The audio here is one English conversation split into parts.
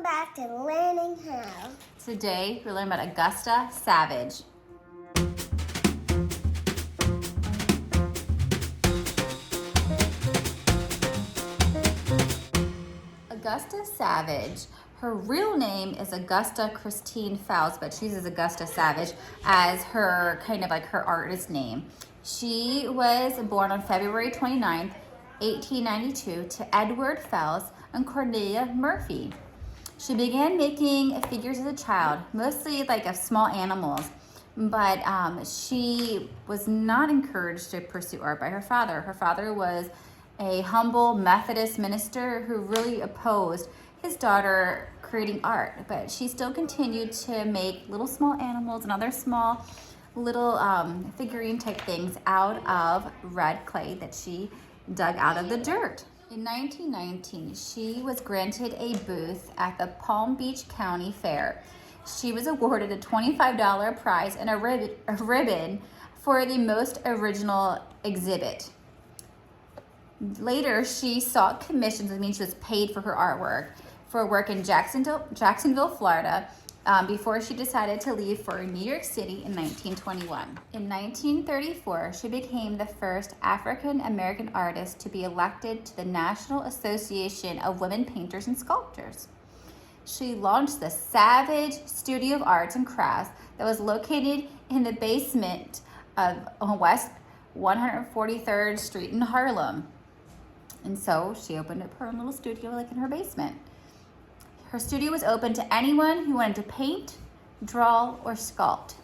back to Learning How. Today, we're learning about Augusta Savage. Augusta Savage, her real name is Augusta Christine Fowles, but she uses Augusta Savage as her kind of like her artist name. She was born on February 29th, 1892 to Edward Fowles and Cornelia Murphy. She began making figures as a child, mostly like of small animals, but she was not encouraged to pursue art by her father. Her father was a humble Methodist minister who really opposed his daughter creating art, but she still continued to make little small animals and other small little figurine type things out of red clay that she dug out of the dirt. In 1919, she was granted a booth at the Palm Beach County Fair. She was awarded a $25 prize and a ribbon for the most original exhibit. Later, she sought commissions, which means she was paid for her artwork, for work in Jacksonville, Florida, before she decided to leave for New York City in 1921. In 1934, she became the first African-American artist to be elected to the National Association of Women Painters and Sculptors. She launched the Savage Studio of Arts and Crafts that was located in the basement of West 143rd Street in Harlem. And so she opened up her own little studio like in her basement. Her studio was open to anyone who wanted to paint, draw, or sculpt.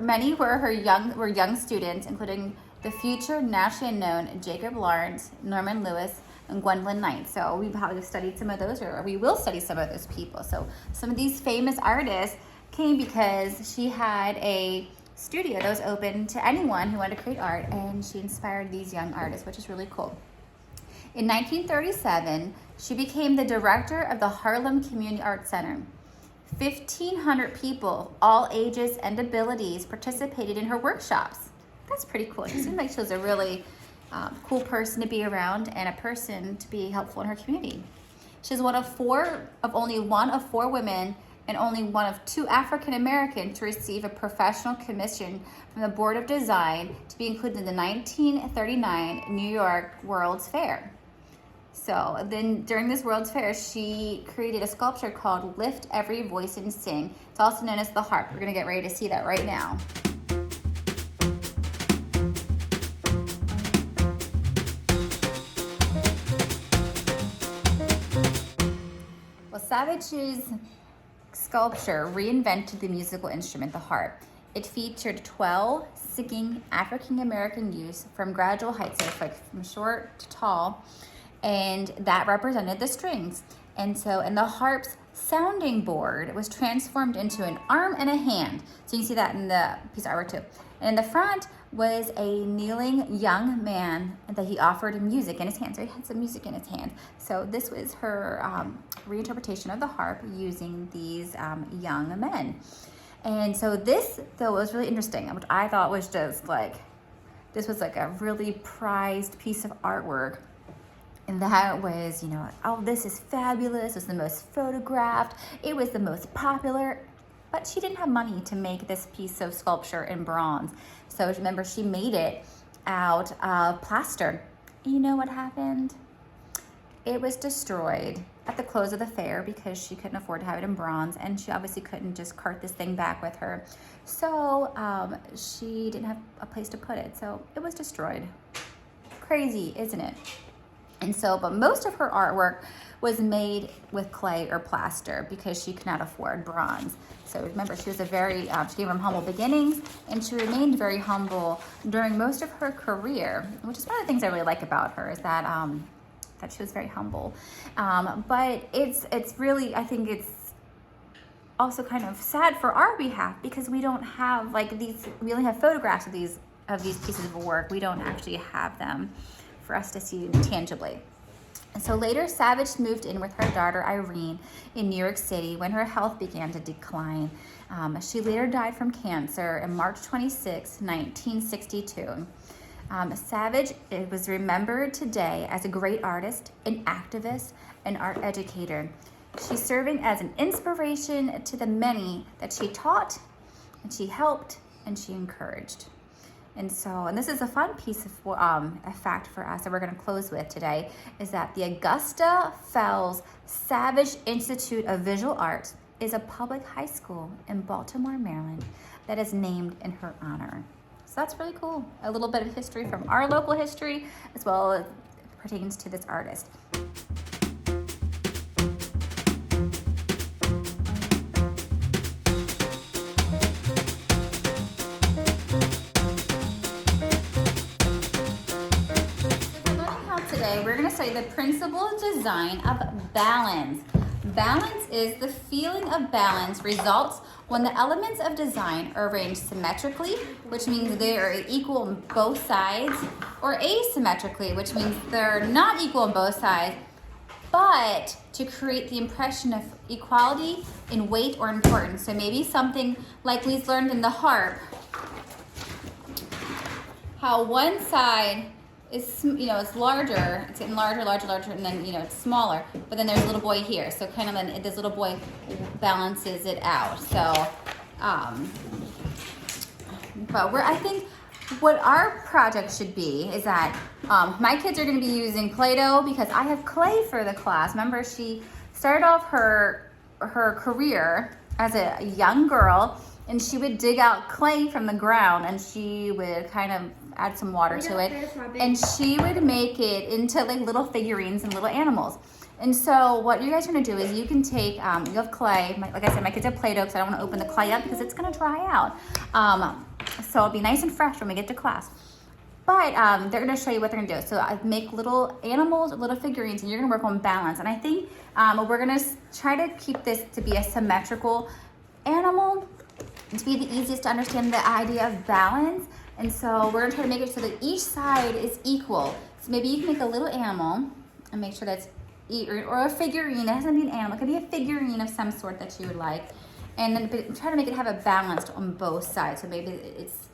Many were young students, including the future nationally known Jacob Lawrence, Norman Lewis, and Gwendolyn Knight. So we've probably studied some of those, or we will study some of those people. So some of these famous artists came because she had a studio that was open to anyone who wanted to create art, and she inspired these young artists, which is really cool. In 1937, she became the director of the Harlem Community Arts Center. 1,500 people, all ages and abilities, participated in her workshops. That's pretty cool. She seemed like she was a really cool person to be around and a person to be helpful in her community. She's only one of four women and only one of two African Americans to receive a professional commission from the Board of Design to be included in the 1939 New York World's Fair. So then during this World's Fair, she created a sculpture called Lift Every Voice and Sing. It's also known as the harp. We're gonna get ready to see that right now. Well, Savage's sculpture reinvented the musical instrument, the harp. It featured 12 singing African American youths from gradual heights, so like from short to tall, and that represented the strings. And the harp's sounding board was transformed into an arm and a hand. So you can see that in the piece of artwork too. And in the front was a kneeling young man that he offered music in his hand. So he had some music in his hand. So this was her reinterpretation of the harp using these young men. And so this, though, was really interesting, which I thought was just like, this was like a really prized piece of artwork. And that was, oh, this is fabulous. It was the most photographed. It was the most popular. But she didn't have money to make this piece of sculpture in bronze. So remember, she made it out of plaster. And you know what happened? It was destroyed at the close of the fair because she couldn't afford to have it in bronze, and she obviously couldn't just cart this thing back with her. So she didn't have a place to put it. So it was destroyed. Crazy, isn't it? And so, but most of her artwork was made with clay or plaster because she could not afford bronze. So remember, she was she came from humble beginnings, and she remained very humble during most of her career, which is one of the things I really like about her, is that that she was very humble. But it's really, I think it's also kind of sad for our behalf because we don't have we only have photographs of these pieces of work. We don't actually have them for us to see tangibly. And so later, Savage moved in with her daughter Irene in New York City when her health began to decline. She later died from cancer on March 26, 1962. Savage was remembered today as a great artist, an activist, an art educator. She's serving as an inspiration to the many that she taught, and she helped, and she encouraged. And this is a fun piece of a fact for us that we're going to close with today, is that the Augusta Savage Institute of Visual Arts is a public high school in Baltimore, Maryland, that is named in her honor. So that's really cool. A little bit of history from our local history, as well as pertains to this artist. Today we're going to study the principal design of balance. Balance is the feeling of balance results when the elements of design are arranged symmetrically, which means they are equal on both sides, or asymmetrically, which means they're not equal on both sides, but to create the impression of equality in weight or importance. So maybe something like we learned in the harp, how one side is, it's larger, it's getting larger, and then, it's smaller, but then there's a little boy here. So kind of this little boy balances it out. So, I think what our project should be is that my kids are going to be using Play-Doh because I have clay for the class. Remember, she started off her career as a young girl, and she would dig out clay from the ground, and she would kind of add some water to it, and she would make it into like little figurines and little animals. And so what you guys are going to do is you can take, you have clay, like I said, my kids have Play-Doh because I don't want to open the clay up because it's going to dry out. So it'll be nice and fresh when we get to class. But they're going to show you what they're going to do. So I make little animals, little figurines, and you're going to work on balance. And I think we're going to try to keep this to be a symmetrical animal, to be the easiest to understand the idea of balance. And so we're going to try to make it so that each side is equal. So maybe you can make a little animal and make sure that's, or a figurine. It doesn't have to be an animal. It could be a figurine of some sort that you would like. And then try to make it have a balance on both sides. So maybe it's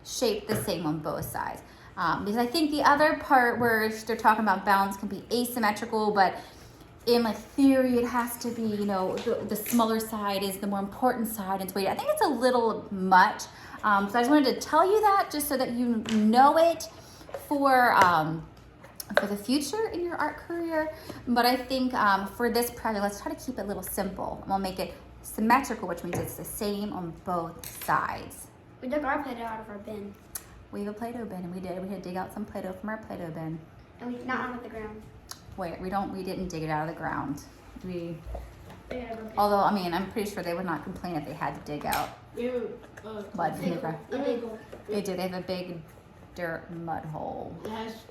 shaped the same on both sides. Because I think the other part where they're talking about balance can be asymmetrical, but in like theory, it has to be, the smaller side is the more important side. And so I think it's a little much. So I just wanted to tell you that just so that you know it for the future in your art career. But I think for this project, let's try to keep it a little simple. We'll make it symmetrical, which means it's the same on both sides. We took our Play-Doh out of our bin. We have a Play-Doh bin, and we did. We had to dig out some Play-Doh from our Play-Doh bin. And we not out of the ground. Wait, we didn't dig it out of the ground. Although, I'm pretty sure they would not complain if they had to dig out mud from the ground. They do. They have a big dirt mud hole.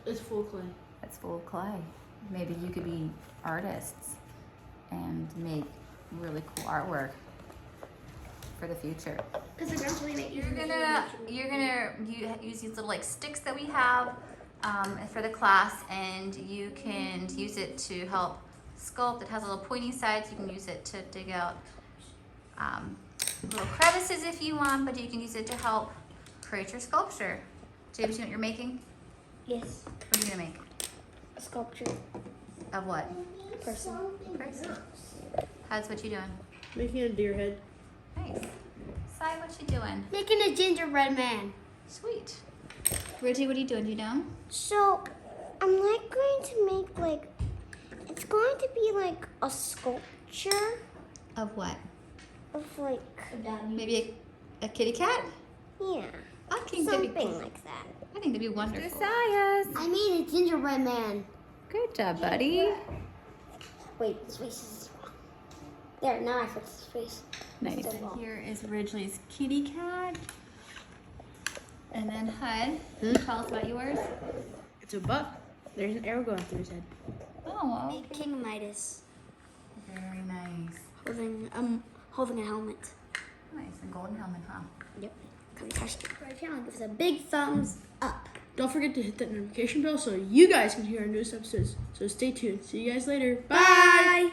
It's full of clay. It's full of clay. Maybe you could be artists and make really cool artwork for the future. Because eventually they You're gonna use these little sticks that we have for the class, and you can use it to help sculpt. It has little pointy sides. You can use it to dig out little crevices if you want, but you can use it to help create your sculpture. James, you know what you're making? Yes. What are you gonna make? A sculpture. Of what? Person. How's what you doing? Making a deer head. Nice. Sai, what you doing? Making a gingerbread man. Sweet. Reggie, what are you doing? You know? So, I'm going to make it's going to be like a sculpture Of what? of Maybe a kitty cat? yeah, I think that'd be something cool. like that. I think that'd be wonderful. I made a gingerbread man. Good job, buddy. Wait, his face is wrong. There, now I fixed his face. Nice. Here is Ridgely's kitty cat. And then Hud, tell us about yours. It's a buck. There's an arrow going through his head. Oh, Made King Midas very nice. holding a helmet. Nice, a golden helmet, huh? Yep. Come touch the channel. Give us a big thumbs up. Don't forget to hit that notification bell so you guys can hear our newest episodes. So stay tuned. See you guys later. Bye.